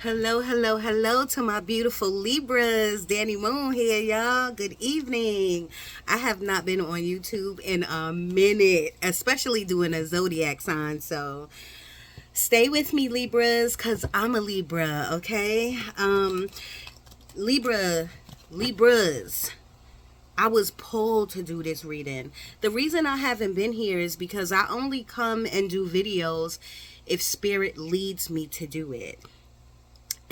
Hello, hello, hello to my beautiful Libras. Danny Moon here, y'all. Good evening. I have not been on YouTube in a minute, especially doing a zodiac sign. So stay with me, Libras, because I'm a Libra, okay? Libra, Libras. I was pulled to do this reading. The reason I haven't been here is because I only come and do videos if Spirit leads me to do it.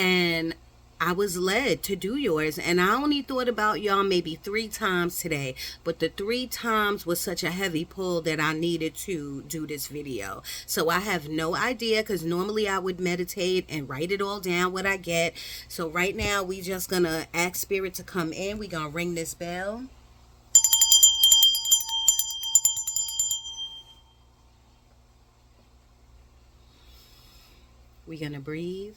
And I was led to do yours, and I only thought about y'all maybe 3 times today, but the 3 times was such a heavy pull that I needed to do this video. So I have no idea, because normally I would meditate and write it all down what I get. So right now we just gonna ask Spirit to come in. We gonna ring this bell. We gonna breathe.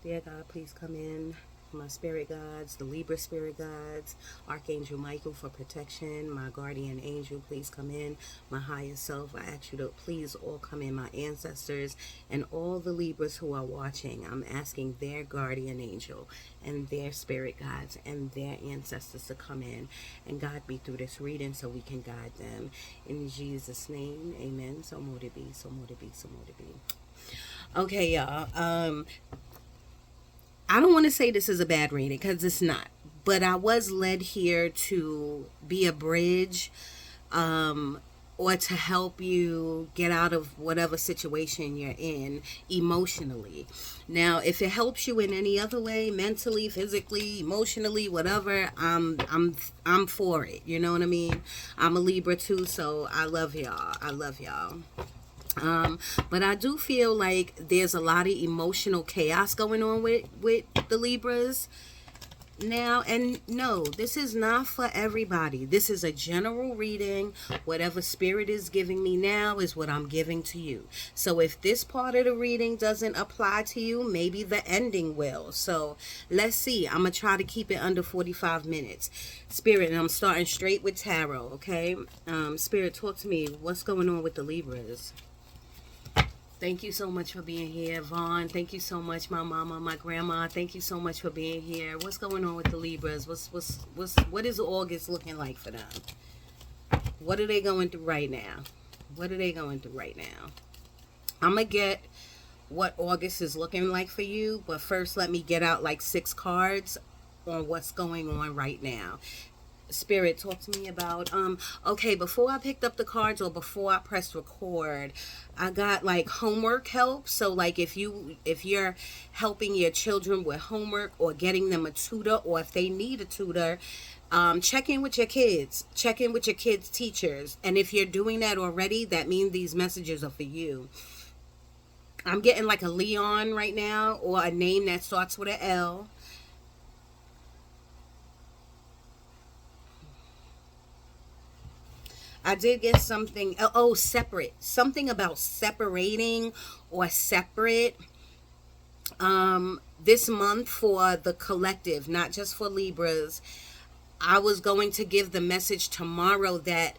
Dear God, please come in. My spirit guides, the Libra spirit guides, Archangel Michael for protection, my guardian angel, please come in. My higher self, I ask you to please all come in. My ancestors and all the Libras who are watching, I'm asking their guardian angel and their spirit guides and their ancestors to come in and guide me through this reading so we can guide them. In Jesus' name, amen. So mote it be, so mote it be, so mote it be. Okay, y'all. I don't want to say this is a bad reading because it's not, but I was led here to be a bridge, or to help you get out of whatever situation you're in emotionally. Now, if it helps you in any other way, mentally, physically, emotionally, whatever, I'm for it. You know what I mean? I'm a Libra too, so I love y'all. I love y'all. But I do feel like there's a lot of emotional chaos going on with the Libras now. And no, this is not for everybody. This is a general reading. Whatever Spirit is giving me now is what I'm giving to you. So if this part of the reading doesn't apply to you, maybe the ending will. So let's see. I'm going to try to keep it under 45 minutes. Spirit, and I'm starting straight with tarot, okay? Spirit, talk to me. What's going on with the Libras? Thank you so much for being here, Vaughn. Thank you so much, my mama, my grandma. Thank you so much for being here. What's going on with the Libras? What is August looking like for them? What are they going through right now? What are they going through right now? I'm gonna get what August is looking like for you, but first let me get out like 6 cards on what's going on right now. Spirit, talk to me about okay, before I picked up the cards or before I pressed record, I got like homework help. So like if you're helping your children with homework or getting them a tutor, or if they need a tutor, check in with your kids, check in with your kids' teachers. And if you're doing that already, that means these messages are for you. I'm getting like a Leon right now, or a name that starts with an L. I did get something. Oh, separate. Something about separating or separate. This month for the collective, not just for Libras. I was going to give the message tomorrow that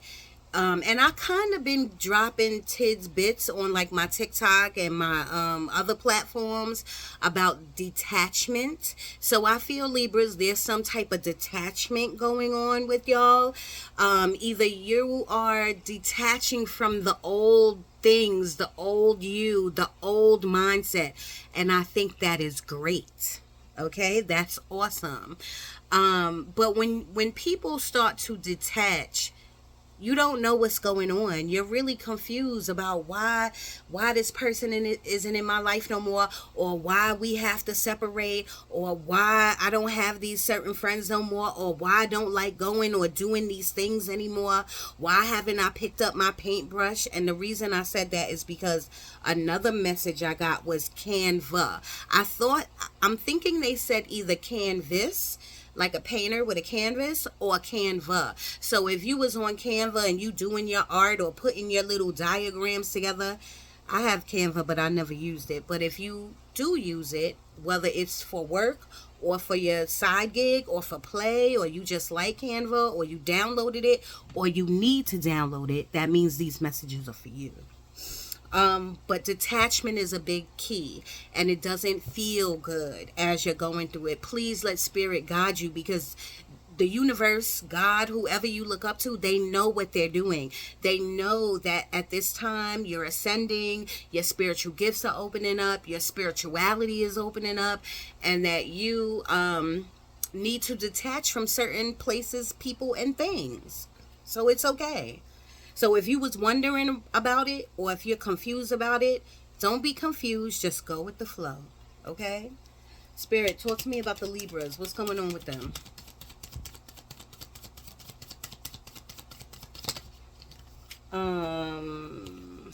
and I kind of been dropping tidbits on like my TikTok and my other platforms about detachment. So I feel, Libras, there's some type of detachment going on with y'all. Either you are detaching from the old things, the old you, the old mindset, and I think that is great. Okay, that's awesome. But when people start to detach, you don't know what's going on. You're really confused about why this person isn't in my life no more, or why we have to separate, or why I don't have these certain friends no more, or why I don't like going or doing these things anymore. Why haven't I picked up my paintbrush? And the reason I said that is because another message I got was Canva. I'm thinking they said either canvas, like a painter with a canvas, or Canva. So if you was on Canva and you doing your art or putting your little diagrams together, I have Canva, but I never used it. But if you do use it, whether it's for work or for your side gig or for play, or you just like Canva, or you downloaded it, or you need to download it, that means these messages are for you. But detachment is a big key, and it doesn't feel good as you're going through it. Please let spirit guide you, because the universe, God, whoever you look up to, they know what they're doing. They know that at this time you're ascending, your spiritual gifts are opening up, your spirituality is opening up, and that you need to detach from certain places, people, and things. So it's okay. So if you was wondering about it, or if you're confused about it, don't be confused. Just go with the flow. Okay? Spirit, talk to me about the Libras. What's going on with them? I'm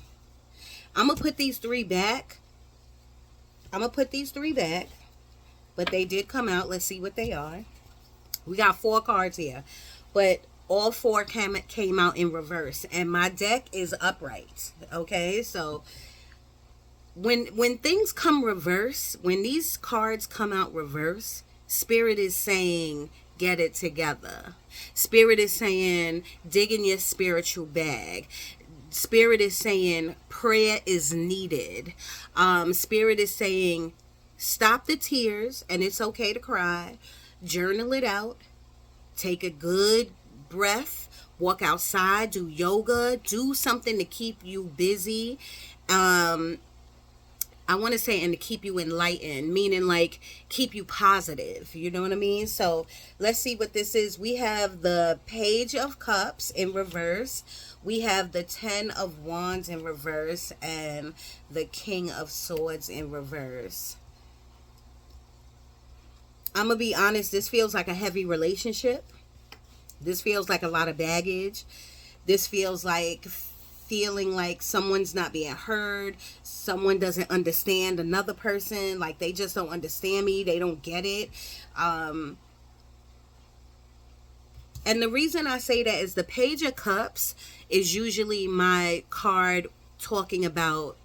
gonna put these three back. But they did come out. Let's see what they are. We got 4 cards here, but all 4 came out in reverse, and my deck is upright. Okay, so when things come reverse, when these cards come out reverse, spirit is saying, get it together. Spirit is saying, dig in your spiritual bag. Spirit is saying, prayer is needed. Spirit is saying, stop the tears, and it's okay to cry. Journal it out. Take a good breath. Walk outside. Do yoga. Do something to keep you busy. I want to say, and to keep you enlightened, meaning like keep you positive. You know what I mean? So let's see what this is. We have the Page of Cups in reverse. We have the 10 of Wands in reverse, and the King of Swords in reverse. I'm going to be honest, this feels like a heavy relationship. This feels like a lot of baggage. This feels like feeling like someone's not being heard. Someone doesn't understand another person. Like they just don't understand me. They don't get it. And the reason I say that is the Page of Cups is usually my card talking about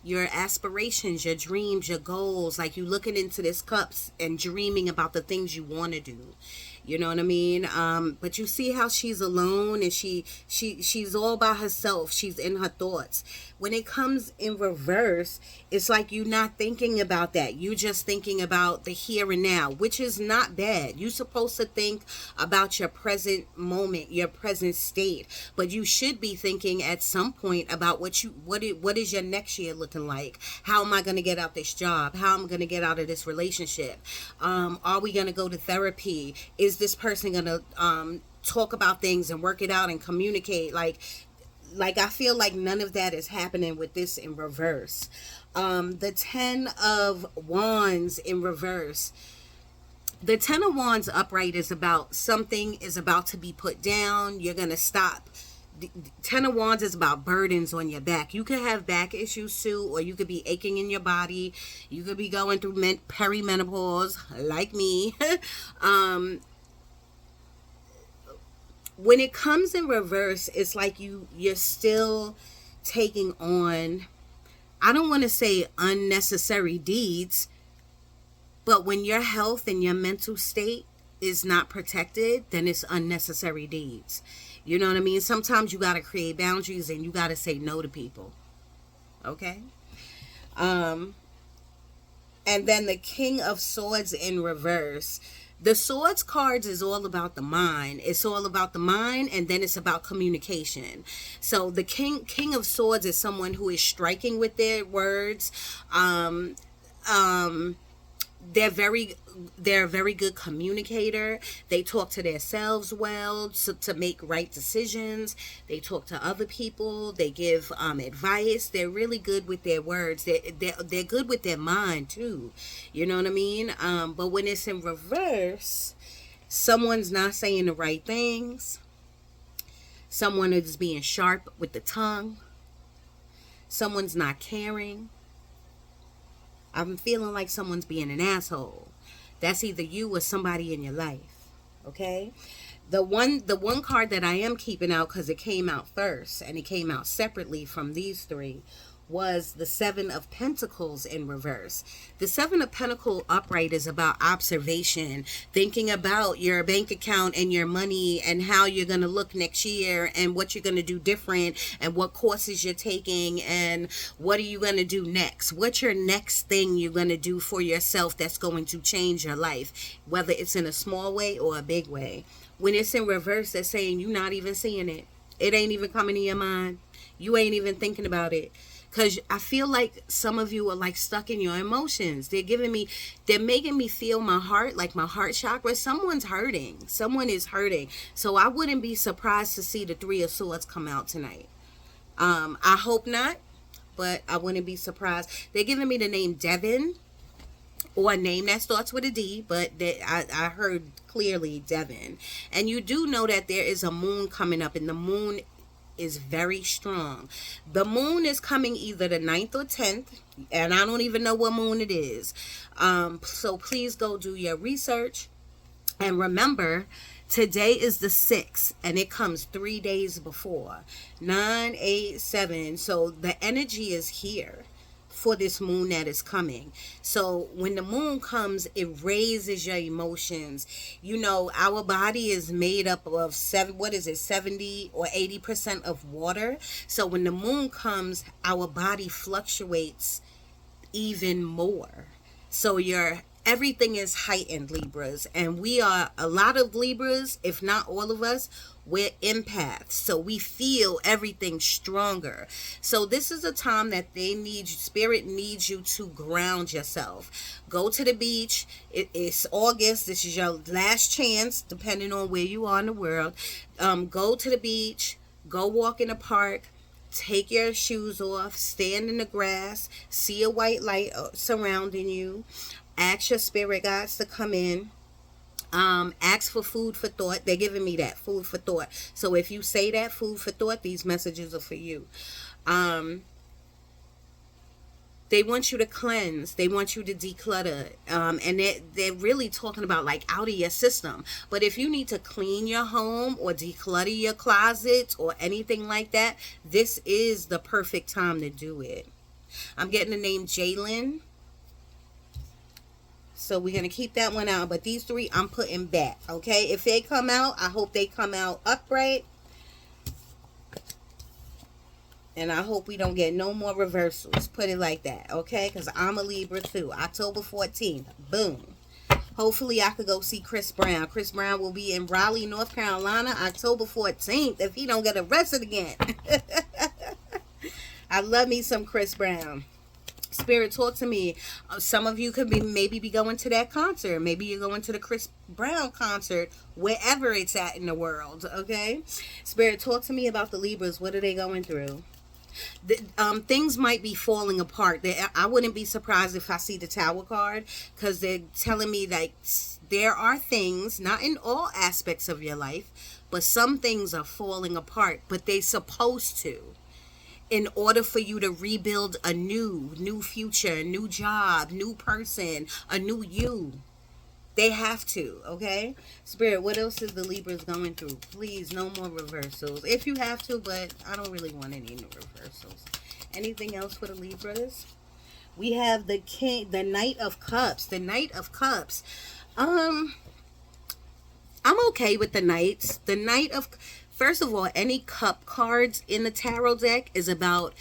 your aspirations, your dreams, your goals. Like you looking into this cups and dreaming about the things you want to do. You know what I mean? But you see how she's alone, and she's all by herself. She's in her thoughts. When it comes in reverse, it's like you're not thinking about that. You're just thinking about the here and now, which is not bad. You're supposed to think about your present moment, your present state. But you should be thinking at some point about what is your next year looking like? How am I going to get out this job? How am I going to get out of this relationship? Are we going to go to therapy? Is this person going to talk about things and work it out and communicate? Like I feel like none of that is happening with this in reverse. The 10 of Wands in reverse. The 10 of Wands upright is about something is about to be put down. You're going to stop. The 10 of Wands is about burdens on your back. You could have back issues too, or you could be aching in your body. You could be going through perimenopause like me. When it comes in reverse, it's like you're still taking on, I don't want to say unnecessary deeds, but when your health and your mental state is not protected, then it's unnecessary deeds. You know what I mean? Sometimes you got to create boundaries, and you got to say no to people. Okay? And then the King of Swords in reverse. The Swords cards is all about the mind. It's all about the mind, and then it's about communication. So the King of Swords is someone who is striking with their words. They're a very good communicator. They talk to themselves well to make right decisions. They talk to other people. They give advice. They're really good with their words. They're good with their mind too. You know what I mean? But when it's in reverse, someone's not saying the right things. Someone is being sharp with the tongue. Someone's not caring. I'm feeling like someone's being an asshole. That's either you or somebody in your life. Okay? The one card that I am keeping out, because it came out first and it came out separately from these three, was the Seven of Pentacles in reverse. The Seven of Pentacles upright is about observation, thinking about your bank account and your money and how you're going to look next year and what you're going to do different and what courses you're taking and what are you going to do next. What's your next thing you're going to do for yourself that's going to change your life, whether it's in a small way or a big way. When it's in reverse, they're saying you're not even seeing it. It ain't even coming to your mind. You ain't even thinking about it. Because I feel like some of you are like stuck in your emotions. They're making me feel my heart, like my heart chakra. Someone's hurting. Someone is hurting. So I wouldn't be surprised to see the Three of Swords come out tonight. I hope not, but I wouldn't be surprised. They're giving me the name Devin, or a name that starts with a D, but I heard clearly Devin. And you do know that there is a moon coming up, and the moon is very strong. The moon is coming either the 9th or 10th, and I don't even know what moon it is. So please go do your research. And remember, today is the 6th, and it comes 3 days before. 9, 8, 7. So the energy is here for this moon that is coming. So when the moon comes, it raises your emotions. You know, our body is made up of 70 or 80% of water. So when the moon comes, our body fluctuates even more. So everything is heightened, Libras. And we are, a lot of Libras, if not all of us, we're empaths. So we feel everything stronger. So this is a time that Spirit needs you to ground yourself. Go to the beach. It's August. This is your last chance, depending on where you are in the world. Go to the beach. Go walk in the park. Take your shoes off. Stand in the grass. See a white light surrounding you. Ask your spirit guides to come in. Ask for food for thought. They're giving me that food for thought. So if you say that food for thought, these messages are for you. They want you to cleanse. They want you to declutter. And they're really talking about like out of your system. But if you need to clean your home or declutter your closet or anything like that, this is the perfect time to do it. I'm getting the name Jalen. So we're going to keep that one out. But these three I'm putting back. Okay. If they come out, I hope they come out upright. And I hope we don't get no more reversals. Put it like that. Okay. Because I'm a Libra too. October 14th. Boom. Hopefully I could go see Chris Brown. Chris Brown will be in Raleigh, North Carolina, October 14th. If he don't get arrested again. I love me some Chris Brown. Spirit, talk to me. Some of you could maybe be going to that concert. Maybe you're going to the Chris Brown concert, wherever it's at in the world. Okay. Spirit, talk to me about the Libras. What are they going through? Things might be falling apart. I wouldn't be surprised if I see the Tower card, because they're telling me that there are things, not in all aspects of your life, but some things are falling apart, but they're supposed to. In order for you to rebuild a new future, new job, new person, a new you. They have to, okay? Spirit, what else is the Libras going through? Please, no more reversals. If you have to, but I don't really want any new reversals. Anything else for the Libras? We have the Knight of Cups. The Knight of Cups. I'm okay with the Knights. The Knight of... First of all, any cup cards in the tarot deck is about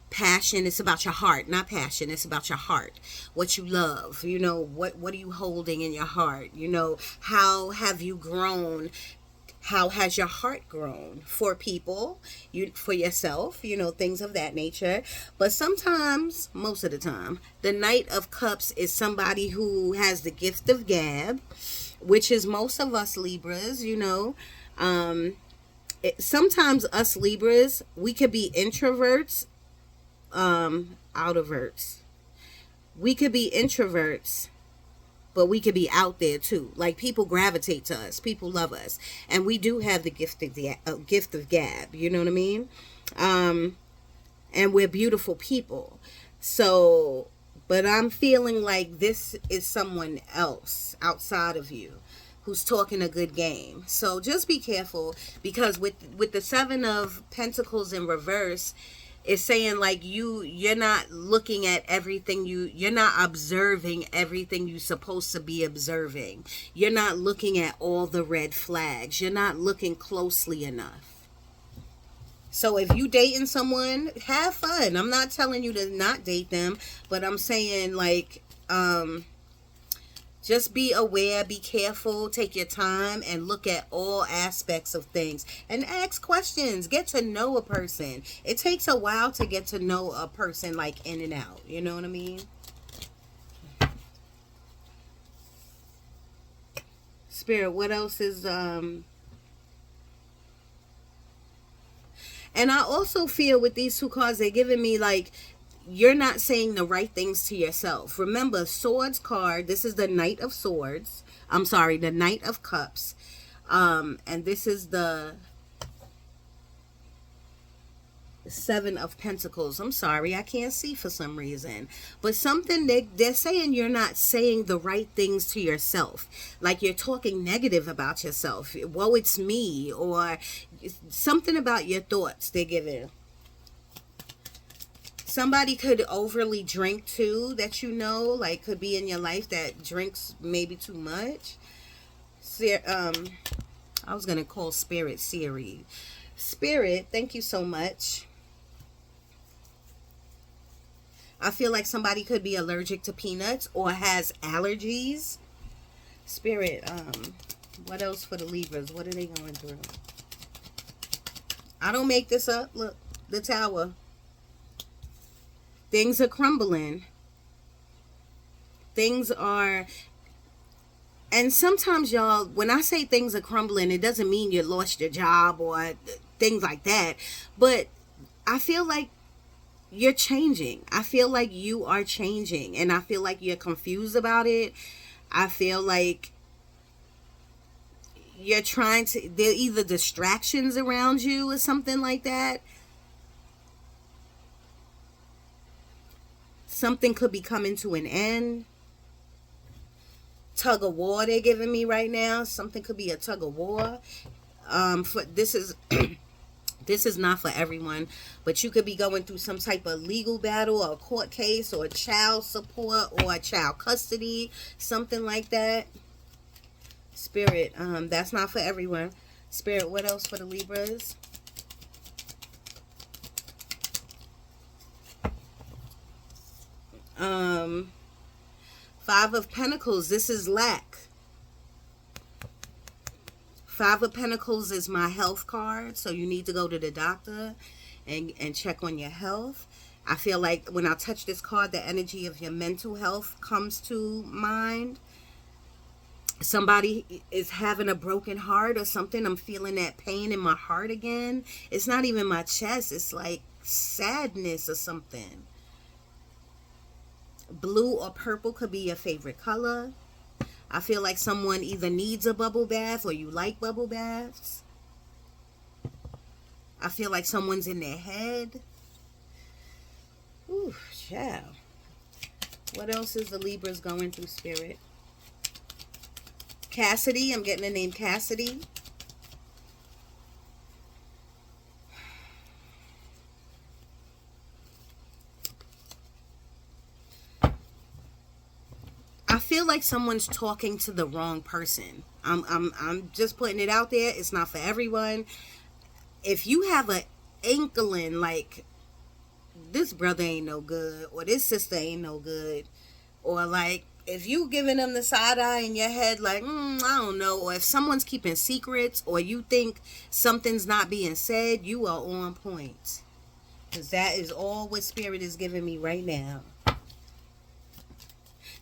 passion. It's about your heart, not passion. It's about your heart, what you love. You know, what are you holding in your heart? You know, how have you grown? How has your heart grown for people, for yourself, you know, things of that nature. But sometimes, most of the time, the Knight of Cups is somebody who has the gift of gab, which is most of us Libras, you know. Sometimes us Libras, we could be introverts, outroverts. We could be introverts, but we could be out there too. Like, people gravitate to us. People love us. And we do have the gift of gab. You know what I mean? And we're beautiful people. So, but I'm feeling like this is someone else outside of you who's talking a good game. So just be careful, because with the Seven of Pentacles in reverse, It's saying like you're not looking at everything, you're not observing everything you're supposed to be observing. You're not looking at all the red flags. You're not looking closely enough. So if you dating someone, have fun. I'm not telling you to not date them, but I'm saying like just be aware, be careful, take your time, and look at all aspects of things. And ask questions. Get to know a person. It takes a while to get to know a person, like in and out. You know what I mean? Spirit, what else is... And I also feel with these two cards, they're giving me like you're not saying the right things to yourself. Remember, Swords card, this is the Knight of Swords. I'm sorry, the Knight of Cups. And this is the Seven of Pentacles. I'm sorry, I can't see for some reason. But something they're saying you're not saying the right things to yourself. Like you're talking negative about yourself. Whoa, it's me. Or something about your thoughts they're giving. Somebody could overly drink too, that you know, like could be in your life that drinks maybe too much. I was going to call Spirit Siri. Spirit, thank you so much. I feel like somebody could be allergic to peanuts or has allergies. Spirit, what else for the Libras? What are they going through? I don't make this up. Look, the Tower. Things are crumbling. Things are... And sometimes, y'all, when I say things are crumbling, it doesn't mean you lost your job or things like that. But I feel like you're changing. I feel like you are changing. And I feel like you're confused about it. I feel like you're trying to... There are either distractions around you or something like that. Something could be coming to an end. Tug of war they're giving me right now. Something could be a tug of war. For this is this is not for everyone, but you could be going through some type of legal battle or a court case or child support or child custody, something like that. Spirit, that's not for everyone. Spirit, what else for the Libras? Five of Pentacles, this is lack. Five of Pentacles is my health card, so you need to go to the doctor and check on your health. I feel like when I touch this card, the energy of your mental health comes to mind. Somebody is having a broken heart or something. I'm feeling that pain in my heart again. It's not even my chest. It's like sadness or something. Blue or purple could be your favorite color. I feel like someone either needs a bubble bath or you like bubble baths. I feel like someone's in their head. Ooh, child. What else is the Libras going through, Spirit? Cassidy. I'm getting the name Cassidy. I feel like someone's talking to the wrong person. I'm just putting it out there. It's not for everyone. If you have an inkling like this brother ain't no good or this sister ain't no good, or like if you giving them the side eye in your head like I don't know, or if someone's keeping secrets or you think something's not being said, you are on point, because that is all what Spirit is giving me right now.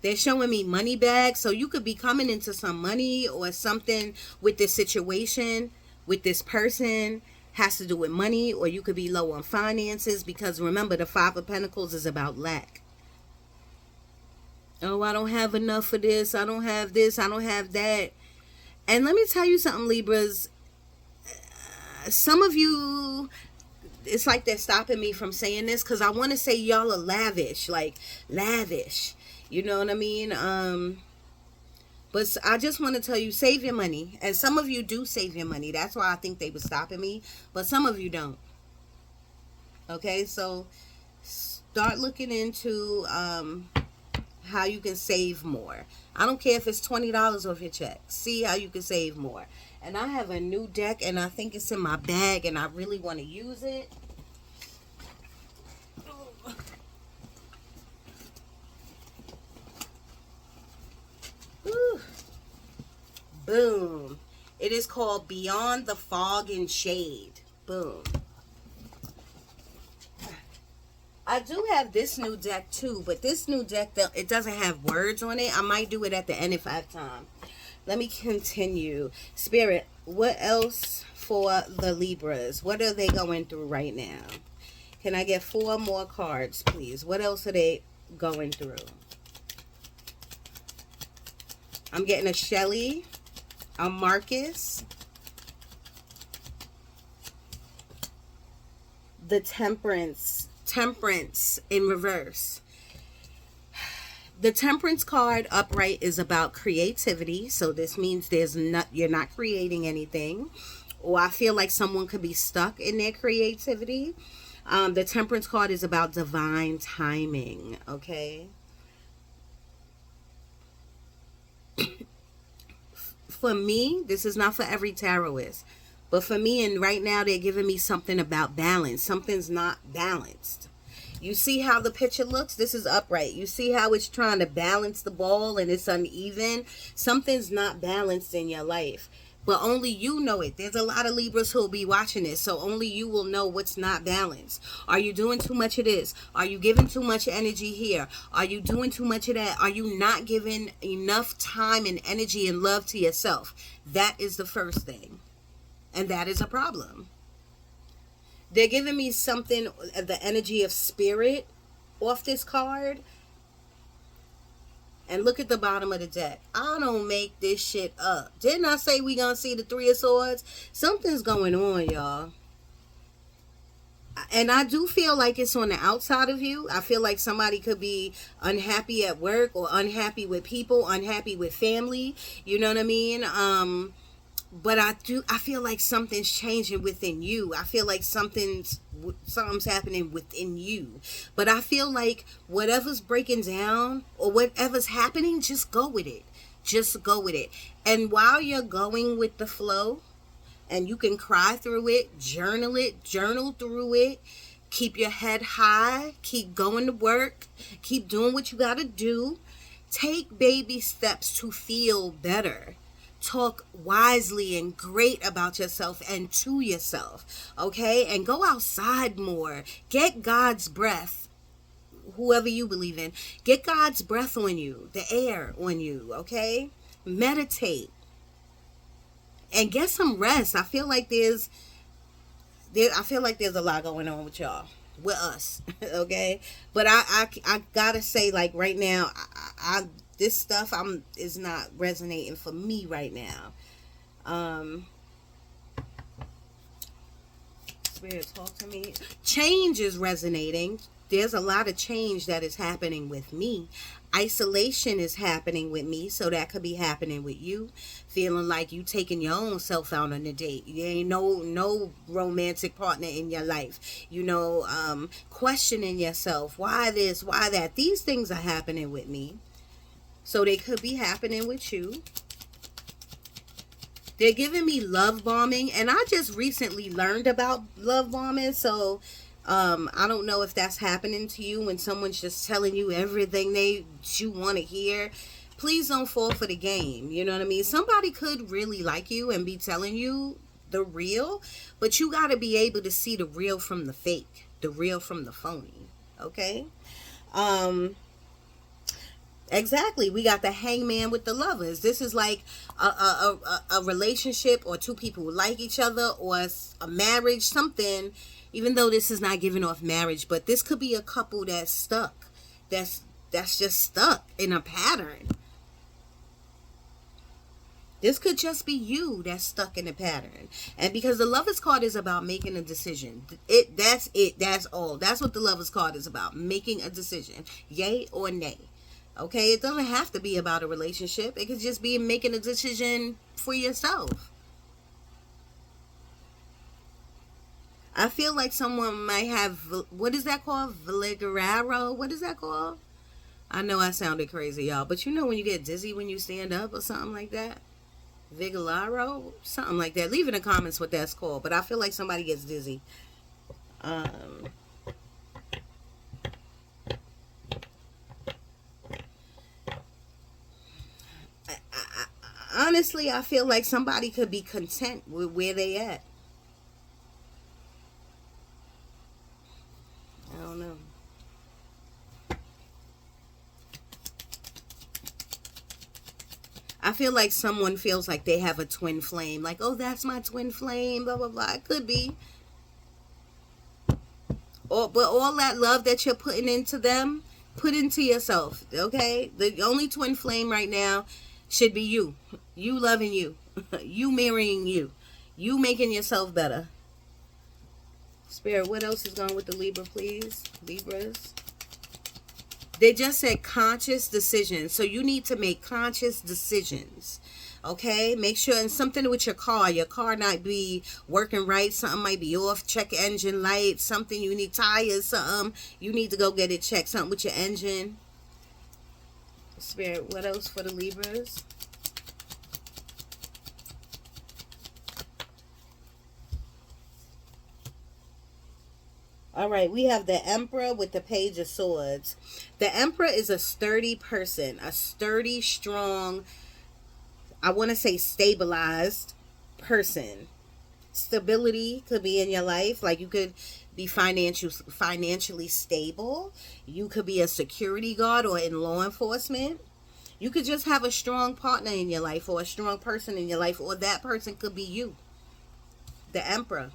They're showing me money bags. So you could be coming into some money or something with this situation, with this person. Has to do with money, or you could be low on finances, because remember, the Five of Pentacles is about lack. Oh, I don't have enough for this. I don't have this. I don't have that. And let me tell you something, Libras. Some of you, it's like they're stopping me from saying this because I want to say y'all are lavish, like lavish. You know what I mean? But I just want to tell you, save your money. And some of you do save your money. That's why I think they were stopping me. But some of you don't. Okay, so start looking into how you can save more. I don't care if it's $20 off your check. See how you can save more. And I have a new deck, and I think it's in my bag, and I really want to use it. Ooh. Boom. It is called Beyond the Fog and Shade. Boom. I do have this new deck too, but this new deck, it doesn't have words on it. I might do it at the end if I have time. Let me continue. Spirit, what else for the Libras? What are they going through right now? Can I get 4 more cards, please? What else are they going through? I'm getting a Shelly, a Marcus, the Temperance in reverse. The Temperance card upright is about creativity, so this means you're not creating anything, or I feel like someone could be stuck in their creativity. The Temperance card is about divine timing, okay? For me, this is not for every tarotist, but for me, and right now they're giving me something about balance. Something's not balanced. You see how the picture looks? This is upright. You see how it's trying to balance the ball and it's uneven? Something's not balanced in your life. But only you know it. There's a lot of Libras who will be watching this, so only you will know what's not balanced. Are you doing too much of this? Are you giving too much energy here? Are you doing too much of that? Are you not giving enough time and energy and love to yourself? That is the first thing. And that is a problem. They're giving me something, the energy of spirit off this card. And look at the bottom of the deck. I don't make this shit up. Didn't I say we gonna see the 3 of Swords? Something's going on, y'all. And I do feel like it's on the outside of you. I feel like somebody could be unhappy at work or unhappy with people, unhappy with family. You know what I mean? But I feel like something's changing within you. I feel like something's happening within you. But I feel like whatever's breaking down or whatever's happening, just go with it. Just go with it. And while you're going with the flow, and you can cry through it, journal through it, keep your head high, keep going to work, keep doing what you gotta do. Take baby steps to feel better. Talk wisely and great about yourself and to yourself, okay? And go outside more. Get God's breath, whoever you believe in. Get God's breath on you, the air on you, okay? Meditate. And get some rest. I feel like there's a lot going on with y'all, with us, okay? But I gotta say, like right now, this stuff is not resonating for me right now. Spirit, talk to me. Change is resonating. There's a lot of change that is happening with me. Isolation is happening with me, so that could be happening with you. Feeling like you taking your own self out on a date. There ain't no romantic partner in your life. Questioning yourself. Why this? Why that? These things are happening with me. So they could be happening with you. They're giving me love bombing. And I just recently learned about love bombing. So I don't know if that's happening to you when someone's just telling you everything you want to hear. Please don't fall for the game. You know what I mean? Somebody could really like you and be telling you the real. But you got to be able to see the real from the fake. The real from the phony. Okay? Exactly. We got the hangman with the lovers. This is like a relationship or two people who like each other or a marriage, something, even though this is not giving off marriage, but this could be a couple that's stuck. That's just stuck in a pattern. This could just be you that's stuck in a pattern. And because the Lover's card is about making a decision. That's it. That's all. That's what the Lover's card is about. Making a decision. Yay or nay. Okay, it doesn't have to be about a relationship. It could just be making a decision for yourself. I feel like someone might have, what is that called? Viligaro? What is that called? I know I sounded crazy, y'all, but you know when you get dizzy when you stand up or something like that? Vigilaro? Something like that. Leave in the comments what that's called, but I feel like somebody gets dizzy. Um, Honestly, I feel like somebody could be content with where they at. I don't know. I feel like someone feels like they have a twin flame. Like, oh, that's my twin flame, blah, blah, blah. It could be. But all that love that you're putting into them, put into yourself, okay? The only twin flame right now should be you. You loving you. You marrying you. You making yourself better. Spirit, what else is going with the Libra, please? Libras. They just said conscious decisions. So you need to make conscious decisions. Okay? Make sure, and something with your car. Your car not be working right. Something might be off. Check engine light. Something you need tires. Something you need to go get it checked. Something with your engine. Spirit, what else for the Libras? All right, we have the Emperor with the Page of Swords. The Emperor is a sturdy person, a sturdy, strong, I want to say stabilized person. Stability could be in your life. Like you could be financially stable. You could be a security guard or in law enforcement. You could just have a strong partner in your life or a strong person in your life, or that person could be you. The Emperor.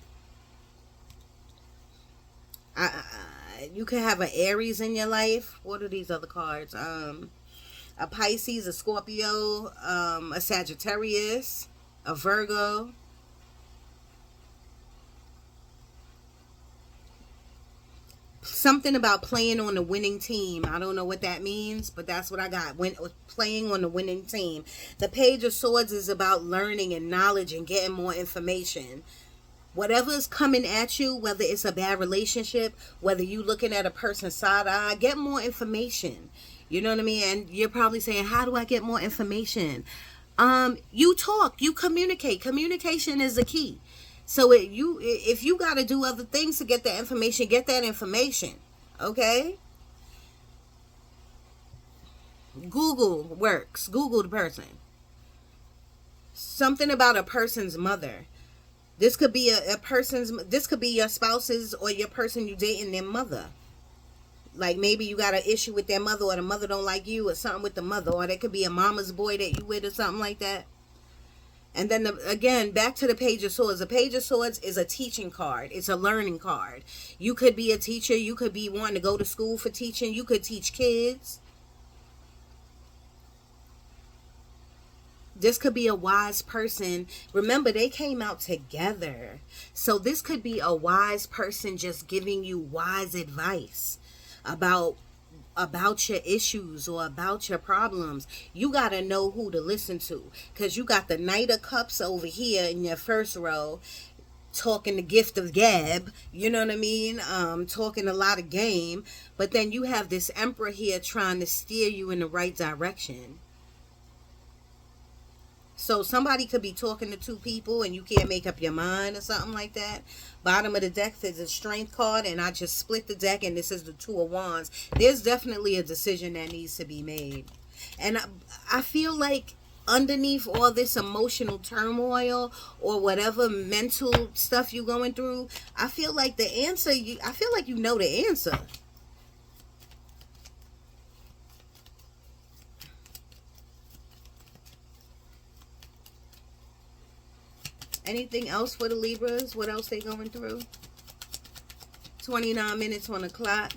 You could have an Aries in your life. What are these other cards? A Pisces, a Scorpio, a Sagittarius, a Virgo. Something about playing on the winning team. I don't know what that means, but that's what I got. When playing on the winning team. The Page of Swords is about learning and knowledge and getting more information. Whatever is coming at you, whether it's a bad relationship, whether you looking at a person's side eye, get more information. You know what I mean? And you're probably saying, how do I get more information? You talk, you communicate. Communication is the key. So if you got to do other things to get that information, get that information. Okay? Google works. Google the person. Something about a person's mother. This could be this could be your spouse's or your person you dating their mother. Like maybe you got an issue with their mother, or the mother don't like you, or something with the mother, or there could be a mama's boy that you with or something like that. And then again, back to the Page of Swords. The Page of Swords is a teaching card. It's a learning card. You could be a teacher. You could be wanting to go to school for teaching. You could teach kids. This could be a wise person. Remember, they came out together. So this could be a wise person just giving you wise advice about your issues or about your problems. You got to know who to listen to, because you got the Knight of Cups over here in your first row talking the gift of gab, you know what I mean, talking a lot of game, but then you have this Emperor here trying to steer you in the right direction. So somebody could be talking to two people and you can't make up your mind or something like that. Bottom of the deck is a Strength card, and I just split the deck and this is the Two of Wands. There's definitely a decision that needs to be made. And I feel like underneath all this emotional turmoil or whatever mental stuff you're going through, I feel like the answer, I feel like you know the answer. Anything else for the Libras? What else they going through? 29 minutes on the clock.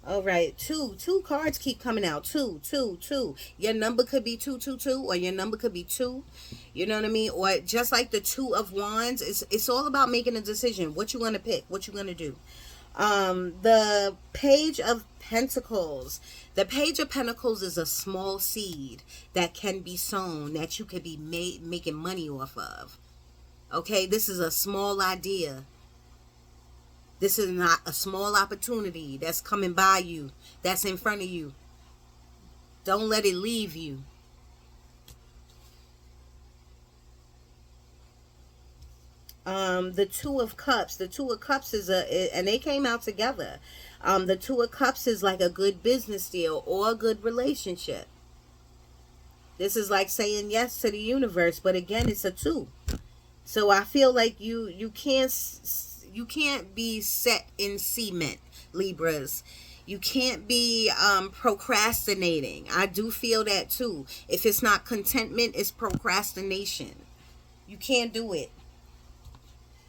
All right, two cards keep coming out. Two. Your number could be 222, or your number could be 2. You know what I mean? Or just like the Two of Wands, it's all about making a decision. What you gonna pick? What you gonna do? The Page of Pentacles. The Page of Pentacles is a small seed that can be sown, that you could be making money off of. Okay, this is a small idea. This is not a small opportunity that's coming by you, that's in front of you. Don't let it leave you. The Two of Cups. The Two of Cups and they came out together. The Two of Cups is like a good business deal or a good relationship. This is like saying yes to the universe, but again, it's a two. So I feel like you can't be set in cement, Libras. You can't be procrastinating. I do feel that too. If it's not contentment, it's procrastination. You can't do it.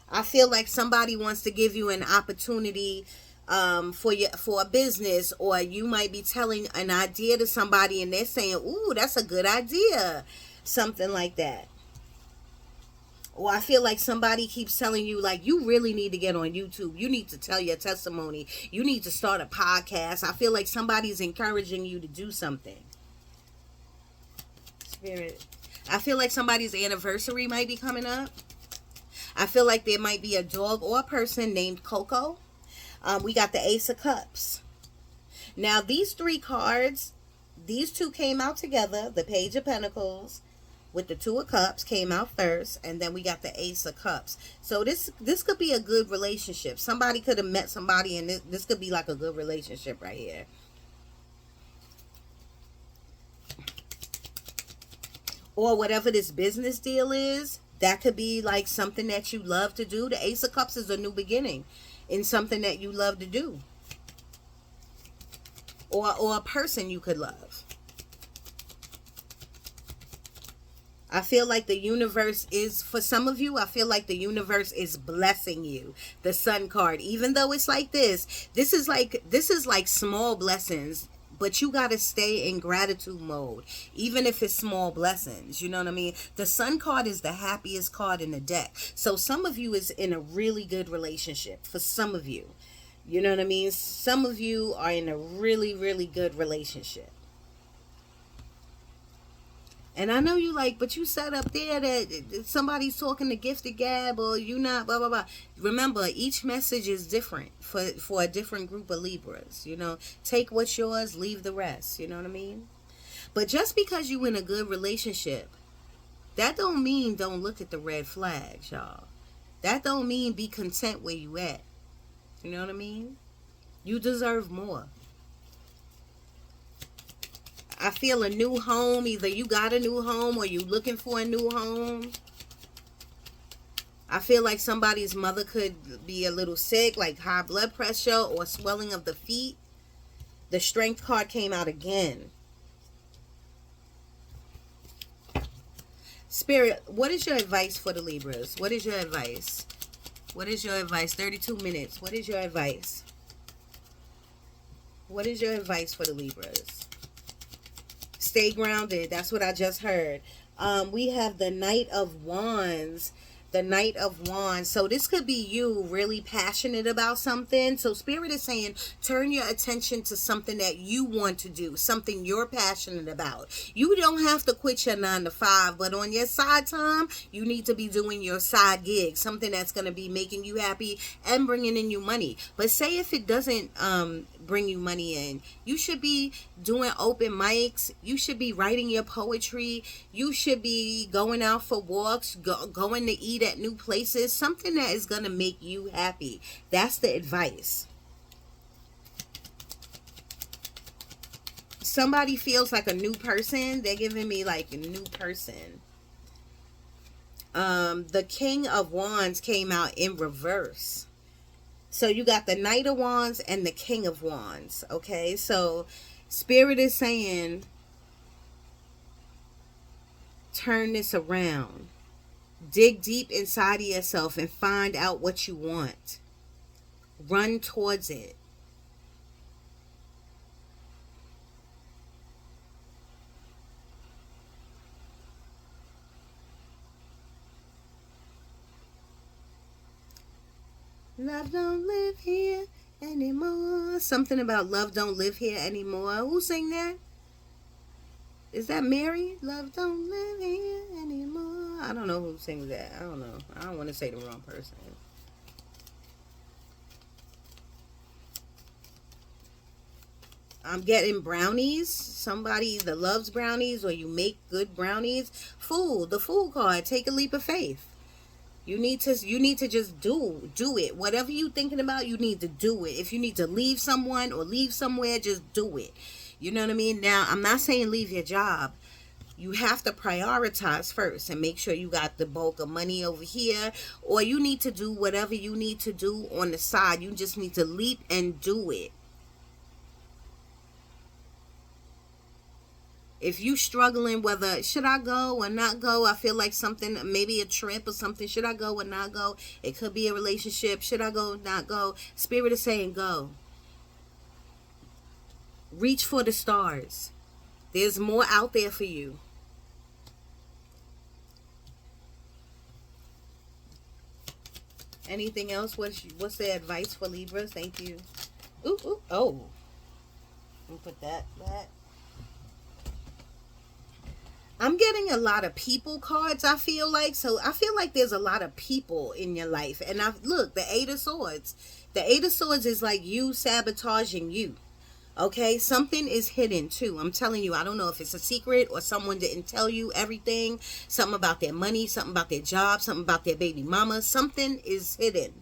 I feel like somebody wants to give you an opportunity for a business, or you might be telling an idea to somebody and they're saying, "Ooh, that's a good idea," something like that. Or I feel like somebody keeps telling you, like, you really need to get on YouTube. You need to tell your testimony. You need to start a podcast. I feel like somebody's encouraging you to do something. Spirit. I feel like somebody's anniversary might be coming up. I feel like there might be a dog or a person named Coco. We got the Ace of Cups. Now, these three cards, these two came out together. The Page of Pentacles with the Two of Cups came out first, and then we got the Ace of Cups. So this could be a good relationship. Somebody could have met somebody, and this could be like a good relationship right here. Or whatever this business deal is, that could be like something that you love to do. The Ace of Cups is a new beginning in something that you love to do. Or a person you could love. I feel like the universe is, for some of you, I feel like the universe is blessing you. The Sun card, even though it's like this is like small blessings, but you got to stay in gratitude mode, even if it's small blessings. You know what I mean? The Sun card is the happiest card in the deck. So some of you is in a really good relationship. For some of you, you know what I mean? Some of you are in a really, really good relationship. And I know you like, but you said up there that somebody's talking to gifted gab, or you not, blah, blah, blah. Remember, each message is different for a different group of Libras. You know, take what's yours, leave the rest. You know what I mean? But just because you in a good relationship, that don't mean don't look at the red flags, y'all. That don't mean be content where you at. You know what I mean? You deserve more. I feel a new home. Either you got a new home or you looking for a new home. I feel like somebody's mother could be a little sick, like high blood pressure or swelling of the feet. The Strength card came out again. Spirit, what is your advice for the Libras? What is your advice? What is your advice? 32 minutes. What is your advice? What is your advice for the Libras? Stay grounded. That's what I just heard. We have the Knight of Wands. The Knight of Wands. So this could be you really passionate about something. So Spirit is saying, turn your attention to something that you want to do, something you're passionate about. You don't have to quit your 9 to 5, but on your side time, you need to be doing your side gig, something that's going to be making you happy and bringing in you money. But say if it doesn't bring you money in, you should be doing open mics. You should be writing your poetry. You should be going out for walks, going to eat at new places, something that is going to make you happy. That's the advice. Somebody feels like a new person. They're giving me like a new person. The King of Wands came out in reverse. So you got the Knight of Wands and the King of Wands. Okay, so Spirit is saying, turn this around. Dig deep inside of yourself and find out what you want. Run towards it. Love don't live here anymore. Something about love don't live here anymore. Who sang that? Is that Mary? Love don't live here anymore. I don't know who sings that. I don't know. I don't want to say the wrong person. I'm getting brownies. Somebody that loves brownies, or you make good brownies. Fool, the Fool card. Take a leap of faith. You need to just do it. Whatever you thinking about, you need to do it. If you need to leave someone or leave somewhere, just do it. You know what I mean? Now, I'm not saying leave your job. You have to prioritize first and make sure you got the bulk of money over here, or you need to do whatever you need to do on the side. You just need to leap and do it. If you struggling whether should I go or not go, I feel like something, maybe a trip or something, should I go or not go? It could be a relationship. Should I go or not go? Spirit is saying go. Reach for the stars. There's more out there for you. Anything else? What's the advice for Libras? Thank you. Ooh. Oh. Let me put that. I'm getting a lot of people cards, I feel like. So I feel like there's a lot of people in your life. And look, the Eight of Swords. The Eight of Swords is like you sabotaging you. Okay? Something is hidden too. I'm telling you, I don't know if it's a secret or someone didn't tell you everything. Something about their money, something about their job, something about their baby mama. Something is hidden.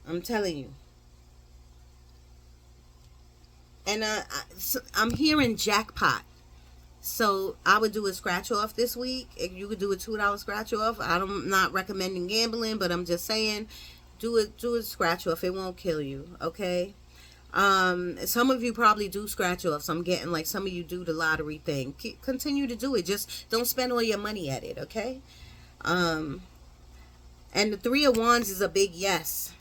I'm telling you. And I'm hearing jackpot. So I would do a scratch off this week. If you could do a $2 scratch off. I'm not recommending gambling, but I'm just saying do a scratch off. It won't kill you, okay? Some of you probably do scratch offs. I'm getting like some of you do the lottery thing. Continue to do it. Just don't spend all your money at it, okay? And the Three of Wands is a big yes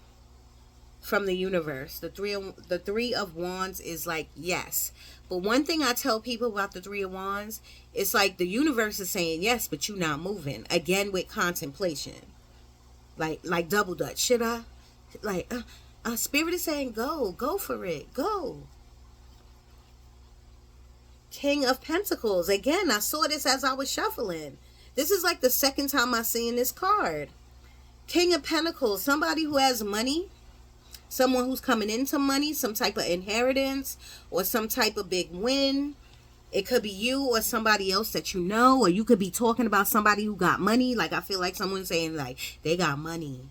from the universe. The three of Wands is like yes. But one thing I tell people about the Three of Wands, it's like the universe is saying yes, but you're not moving. Again, with contemplation. Like double dutch. Should I? Like, Spirit is saying go for it. Go. King of Pentacles. Again, I saw this as I was shuffling. This is like the second time I seen this card. King of Pentacles. Somebody who has money. Someone who's coming into money, some type of inheritance or some type of big win. It could be you or somebody else that you know, or you could be talking about somebody who got money. Like I feel like someone's saying like they got money.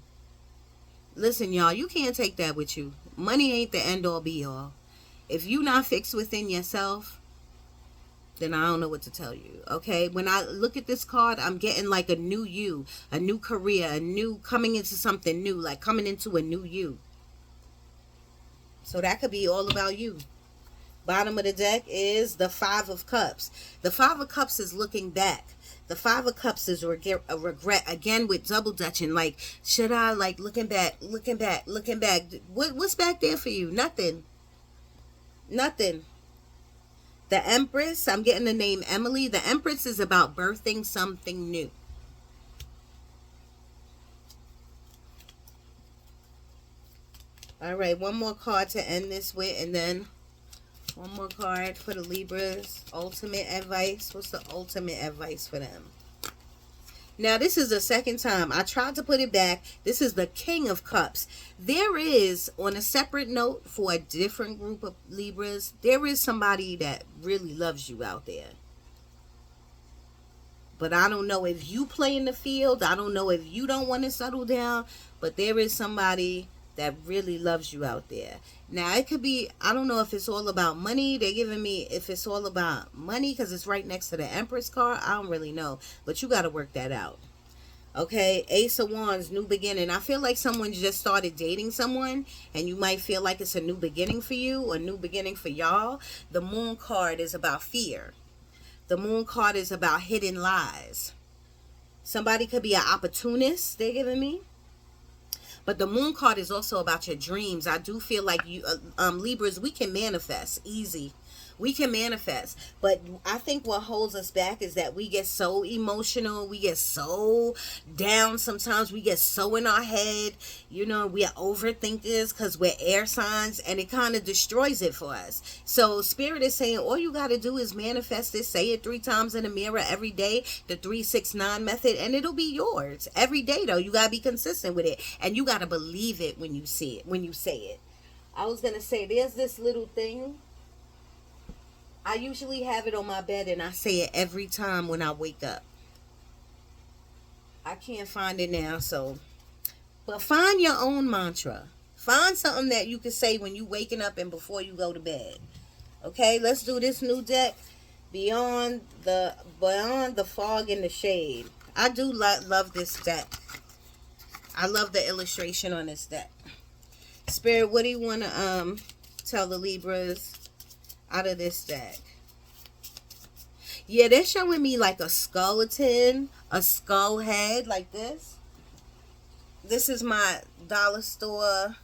Listen, y'all, you can't take that with you. Money ain't the end all be all. If you not fixed within yourself, then I don't know what to tell you. Okay, when I look at this card, I'm getting like a new you, a new career, a new coming into something new, like coming into a new you. So that could be all about you. Bottom of the deck is the Five of Cups. The Five of Cups is looking back. The Five of Cups is a regret. Again, with double dutching. Like, should I? Like, looking back. What's back there for you? Nothing. The Empress. I'm getting the name Emily. The Empress is about birthing something new. All right, one more card to end this with, and then one more card for the Libras. Ultimate advice. What's the ultimate advice for them? Now, this is the second time. I tried to put it back. This is the King of Cups. There is, on a separate note for a different group of Libras, there is somebody that really loves you out there. But I don't know if you play in the field. I don't know if you don't want to settle down. But there is somebody that really loves you out there. Now, it could be, I don't know if it's all about money. They're giving me if it's all about money because it's right next to the Empress card. I don't really know. But you got to work that out. Okay, Ace of Wands, new beginning. I feel like someone just started dating someone and you might feel like it's a new beginning for you or a new beginning for y'all. The Moon card is about fear. The Moon card is about hidden lies. Somebody could be an opportunist, they're giving me. But the Moon card is also about your dreams. I do feel like you, Libras, we can manifest easy. We can manifest, but I think what holds us back is that we get so emotional, we get so down sometimes, we get so in our head, you know, we are overthinkers because we're air signs, and it kind of destroys it for us. So Spirit is saying all you got to do is manifest it, say it 3 times in the mirror every day, the 3-6-9 method, and it'll be yours every day. Though you got to be consistent with it, and you got to believe it when you see it, when you say it. I was gonna say, there's this little thing, I usually have it on my bed, and I say it every time when I wake up. I can't find it now, so. But find your own mantra. Find something that you can say when you waking up and before you go to bed. Okay, let's do this new deck. Beyond the fog and the shade. I do love this deck. I love the illustration on this deck. Spirit, what do you want to tell the Libras out of this deck? Yeah, they're showing me like a skeleton, a skull head like this. This is my dollar store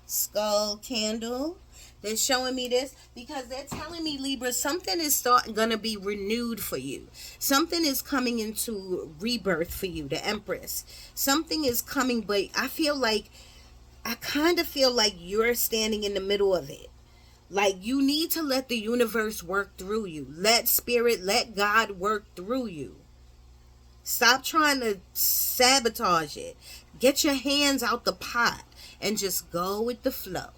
skull candle. They're showing me this because they're telling me, Libra, something is gonna be renewed for you. Something is coming into rebirth for you, the Empress. Something is coming, but I kind of feel like you're standing in the middle of it. Like you need to let the universe work through you. Let Spirit, let God work through you. Stop trying to sabotage it. Get your hands out the pot and just go with the flow.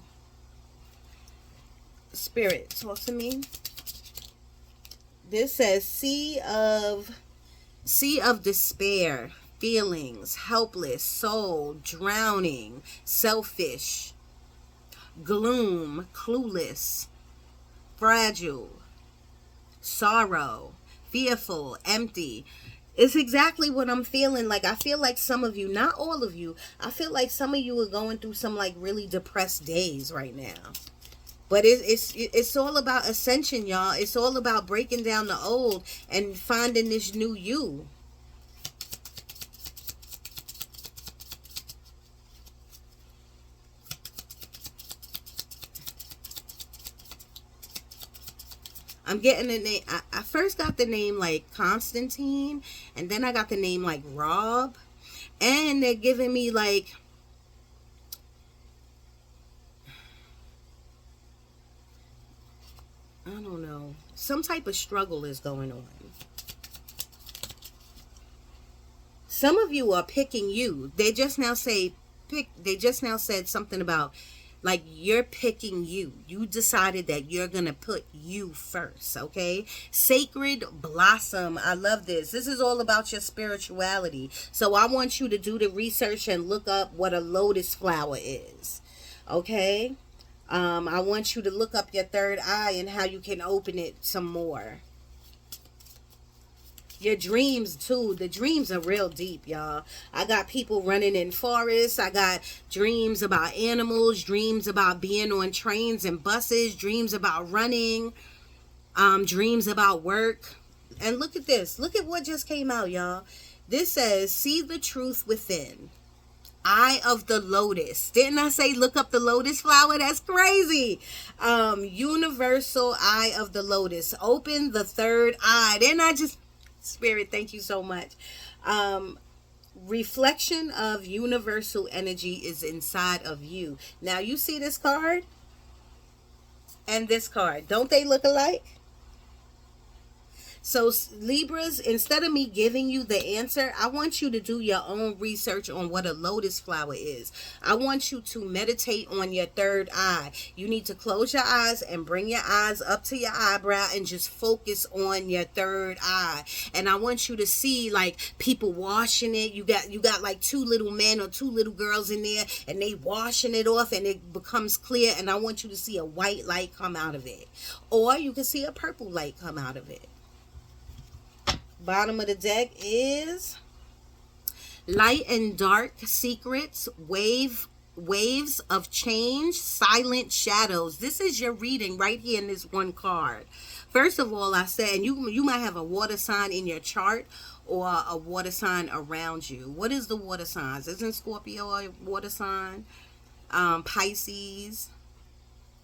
Spirit, talk to me. This says sea of despair, feelings, helpless, soul, drowning, selfish, gloom, clueless, fragile, sorrow, fearful, empty. It's exactly what I'm feeling. Like, I feel like some of you, not all of you, I feel like some of you are going through some like really depressed days right now. But it's all about ascension, y'all. It's all about breaking down the old and finding this new you. I'm getting the name. I first got the name like Constantine, and then I got the name like Rob, and they're giving me like, I don't know, some type of struggle is going on. Some of you are picking you. They just now said something about like you're picking you. You decided that you're going to put you first, okay? Sacred blossom. I love this. This is all about your spirituality. So I want you to do the research and look up what a lotus flower is, okay? I want you to look up your third eye and how you can open it some more. Your dreams too. The dreams are real deep, y'all. I got people running in forests. I got dreams about animals, dreams about being on trains and buses, dreams about running, dreams about work. And look at this. Look at what just came out, y'all. This says, see the truth within. Eye of the lotus. Didn't I say look up the lotus flower? That's crazy. Universal eye of the lotus. Open the third eye. Didn't I just... Spirit, thank you so much. Reflection of universal energy is inside of you. Now you see this card and this card. Don't they look alike? So Libras, instead of me giving you the answer, I want you to do your own research on what a lotus flower is. I want you to meditate on your third eye. You need to close your eyes and bring your eyes up to your eyebrow and just focus on your third eye. And I want you to see like people washing it. You got like 2 little men or 2 little girls in there and they washing it off and it becomes clear. And I want you to see a white light come out of it. Or you can see a purple light come out of it. Bottom of the deck is light and dark secrets, waves of change, silent shadows. This is your reading right here in this one card. First of all, I said, and you might have a water sign in your chart or a water sign around you. What is the water signs? Isn't Scorpio a water sign? Pisces.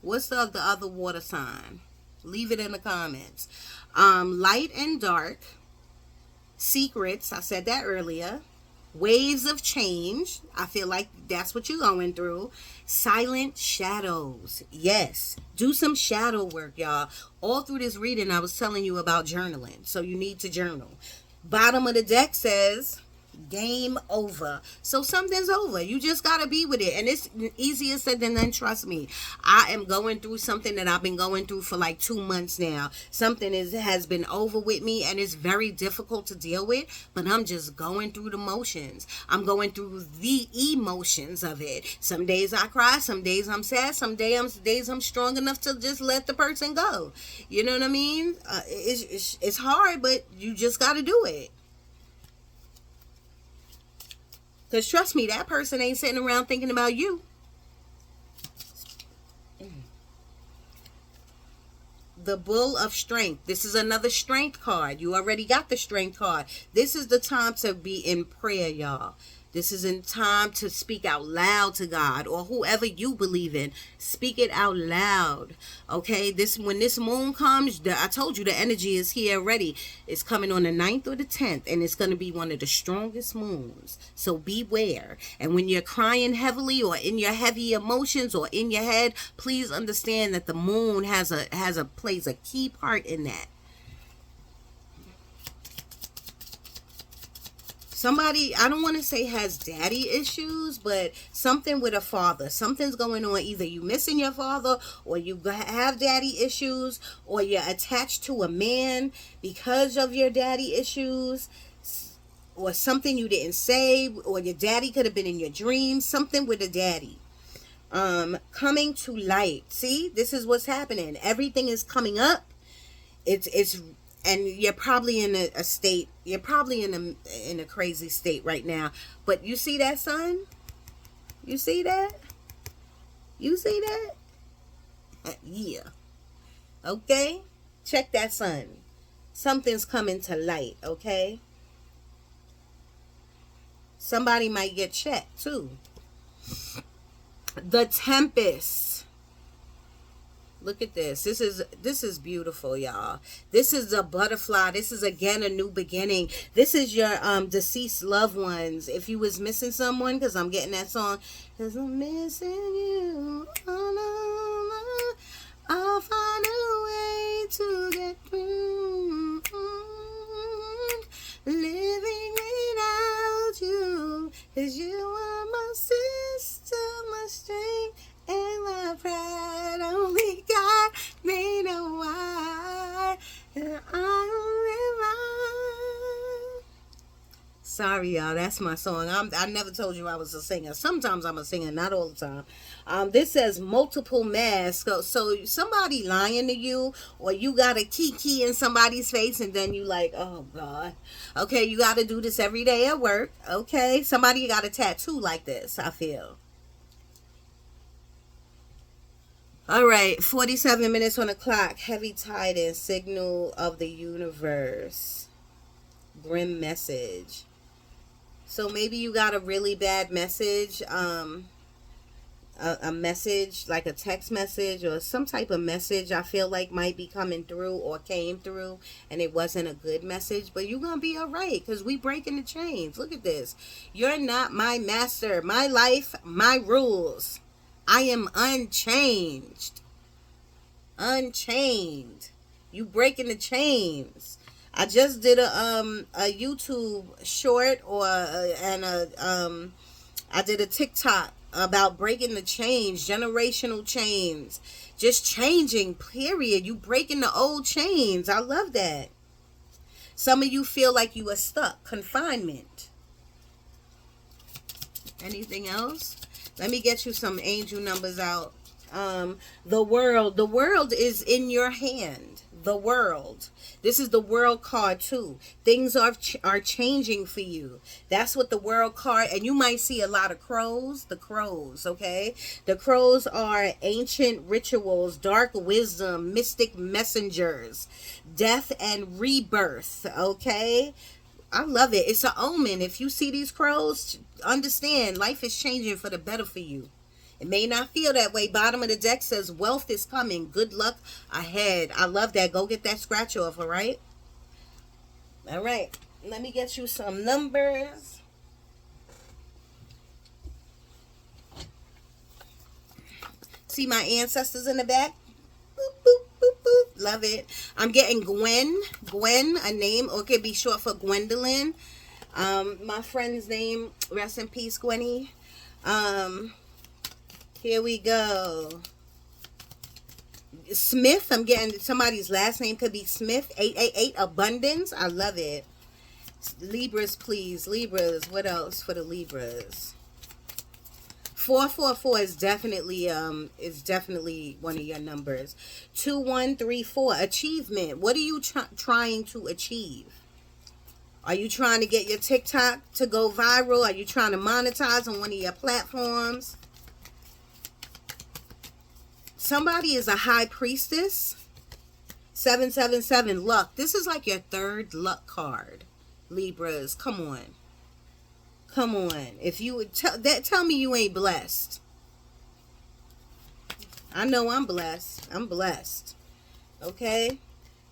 What's the other water sign? Leave it in the comments. Light and dark. Secrets. I said that earlier. Waves of change. I feel like that's what you're going through. Silent shadows. Yes. Do some shadow work, y'all. All through this reading, I was telling you about journaling. So you need to journal. Bottom of the deck says game over. So something's over. You just gotta be with it, and it's easier said than done. Trust me. I am going through something that I've been going through for like 2 months now. Something has been over with me, and it's very difficult to deal with, but I'm just going through the motions. I'm going through the emotions of it. Some days I cry, some days I'm sad, some days I'm strong enough to just let the person go. You know what I mean? It's hard, but you just gotta do it. Because trust me, that person ain't sitting around thinking about you. The Bull of Strength. This is another strength card. You already got the strength card. This is the time to be in prayer, y'all. This is in time to speak out loud to God or whoever you believe in. Speak it out loud. Okay? When this moon comes, I told you the energy is here already. It's coming on the 9th or the 10th, and it's going to be one of the strongest moons. So beware. And when you're crying heavily or in your heavy emotions or in your head, please understand that the moon plays a key part in that. Somebody, I don't want to say has daddy issues, but something with a father. Something's going on. Either you missing your father, or you have daddy issues, or you're attached to a man because of your daddy issues, or something you didn't say, or your daddy could have been in your dreams. Something with a daddy. Coming to light. See, this is what's happening. Everything is coming up. It's and you're probably in a state, you're probably in a crazy state right now, but you see that, sun? You see that? You see that? Yeah. Okay? Check that, sun. Something's coming to light, okay? Somebody might get checked too. The Tempest. Look at this. This is beautiful, y'all. This is a butterfly. This is again a new beginning. This is your deceased loved ones. If you was missing someone, because I'm getting that song. Because I'm missing you. Oh, no, no. I'll find a way to get through. Living without you. Because you are my sister, my strength, and my pride. Only God made a why, and I sorry, y'all. That's my song. I never told you I was a singer. Sometimes I'm a singer, not all the time. This says multiple masks. So somebody lying to you, or you got a kiki in somebody's face, and then you like, oh God. Okay, you got to do this every day at work. Okay, somebody got a tattoo like this, I feel. All right, 47 minutes on the clock. Heavy tidings, signal of the universe. Grim message. So maybe you got a really bad message, a message like a text message or some type of message I feel like might be coming through or came through, and it wasn't a good message, but you're going to be all right because we breaking the chains. Look at this. You're not my master. My life, my rules. I am unchanged. Unchained. You breaking the chains. I just did a YouTube short I did a TikTok about breaking the chains, generational chains, just changing, period. You breaking the old chains. I love that. Some of you feel like you are stuck, confinement. Anything else? Let me get you some angel numbers out. The world is in your hand. The world. This is the world card too. Things are changing for you. That's what the world card, and you might see a lot of crows. The crows, okay? The crows are ancient rituals, dark wisdom, mystic messengers, death and rebirth, okay? I love it. It's an omen. If you see these crows, understand life is changing for the better for you. It may not feel that way. Bottom of the deck says wealth is coming. Good luck ahead. I love that. Go get that scratch off, all right? All right. Let me get you some numbers. See my ancestors in the back? Boop, boop, boop, boop. Love it. I'm getting Gwen. Gwen, a name, or it could be short for Gwendolyn. My friend's name, rest in peace, Gwenny. Here we go. Smith, I'm getting somebody's last name could be Smith. 888, abundance. I love it. Libras, please. Libras. What else for the Libras? 444 is definitely one of your numbers. 2134, achievement. What are you trying to achieve? Are you trying to get your TikTok to go viral? Are you trying to monetize on one of your platforms? Somebody is a high priestess. 777, luck. This is like your third luck card. Libras, come on. Come on. If you would tell me you ain't blessed. I know I'm blessed. I'm blessed. Okay?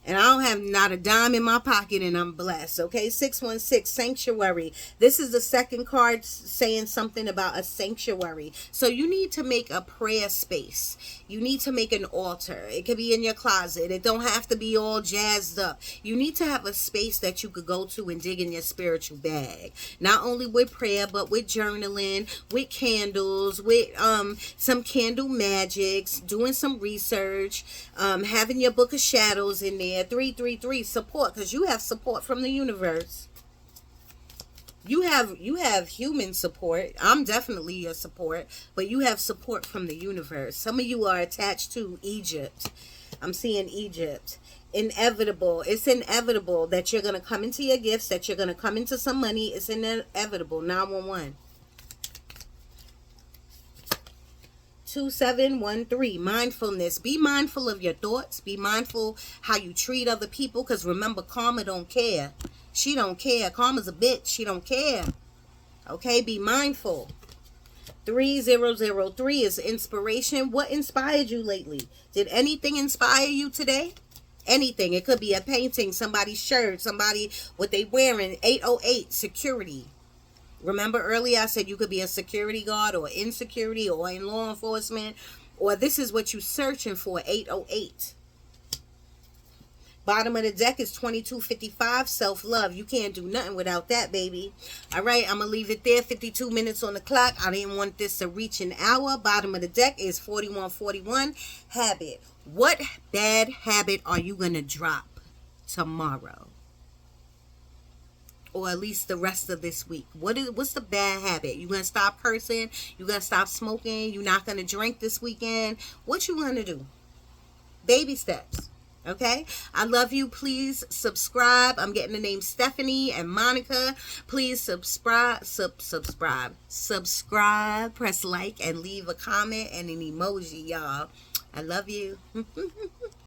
And I don't have not a dime in my pocket and I'm blessed. Okay? 616, sanctuary. This is the second card saying something about a sanctuary. So you need to make a prayer space. You need to make an altar. It could be in your closet. It don't have to be all jazzed up. You need to have a space that you could go to and dig in your spiritual bag. Not only with prayer, but with journaling, with candles, with some candle magics, doing some research, having your book of shadows in there. 333, support, because you have support from the universe. You have human support. I'm definitely your support, but you have support from the universe. Some of you are attached to Egypt. I'm seeing Egypt. Inevitable. It's inevitable that you're going to come into your gifts, that you're going to come into some money. It's inevitable. 911. 2713, mindfulness. Be mindful of your thoughts. Be mindful how you treat other people, because remember, karma don't care. She don't care. Karma's a bitch. She don't care. Okay, be mindful. 3003 is inspiration. What inspired you lately? Did anything inspire you today? Anything. It could be a painting, somebody's shirt, somebody, what they wearing. 808, security. Remember earlier I said you could be a security guard or in security or in law enforcement, or this is what you're searching for. 808. Bottom of the deck is 2255, self-love. You can't do nothing without that, baby. All right, I'm going to leave it there. 52 minutes on the clock. I didn't want this to reach an hour. Bottom of the deck is 4141, habit. What bad habit are you going to drop tomorrow? Or at least the rest of this week. What's the bad habit? You gonna stop cursing? You gonna stop smoking? You not gonna drink this weekend? What you gonna do? Baby steps. Okay, I love you. Please subscribe. I'm getting the name Stephanie and Monica. Please subscribe, press like, and leave a comment and an emoji, y'all. I love you.